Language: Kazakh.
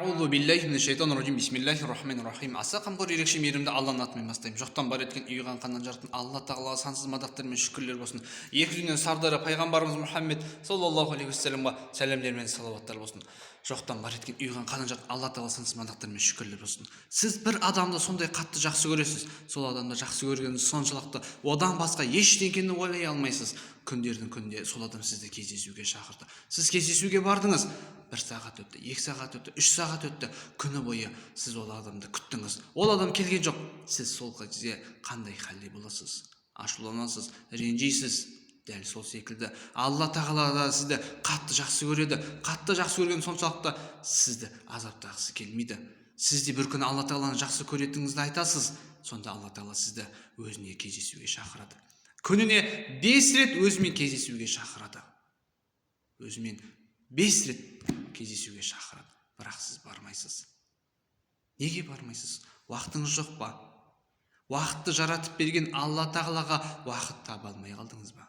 Аузу биллахи минашшайтанир-раджим. Бисмиллахир-рахманир-рахим. Аса қамқор ерекше мейірімді Алланың атымен бастаймын. Жоқтан бар еткен үйған қаннан жаратқан Алла тағалаға сансыз мадақтар мен шүкірлер болсын. Екі дүниенің сардары пайғамбарымыз Мұхаммед саллаллаху алейхи уассаламға сәлемдер мен салауаттар болсын. Жоқтан бар еткен үйған қаннан жаратқан Алла тағала сансыз мадақтар мен шүкірлер болсын. Сіз бір адамды сондай қатты жақсы көресіз. Сол адамды жақсы көргеніңіз соншалықты одан басқа ештеңені ойлай алмайсыз. Күндердің күнінде сол адам сізді кездесуге шақырды. Сіз кездесуге бардыңыз. 1 сағат өтті, 2 сағат өтті, 3 сағат өтті. Күні бойы сіз ол адамды күттіңіз. Ол адам келген жоқ. Сіз сол кезде қандай халде боласыз? Ашуланасыз, ренжисіз. Дәл сол секілді Алла тағала да сізді қатты жақсы көреді. Қатты жақсы көрген соншалықты сізді азаптағысы келмейді. Сіз де бір күні Алла тағаланы жақсы көретініңізді айтасыз. Сонда Алла тағала сізді өзіне кездесуге шақырады. Күніне 5 рет өзімен кездесуге шақырады. Өзімен 5 рет кездесуге шақырады. Бірақ сіз бармайсыз. Неге бармайсыз? Уақытыңыз жоқ па? Уақытты жаратып берген Алла тағалаға уақыт таба алмай қалдыңыз ба?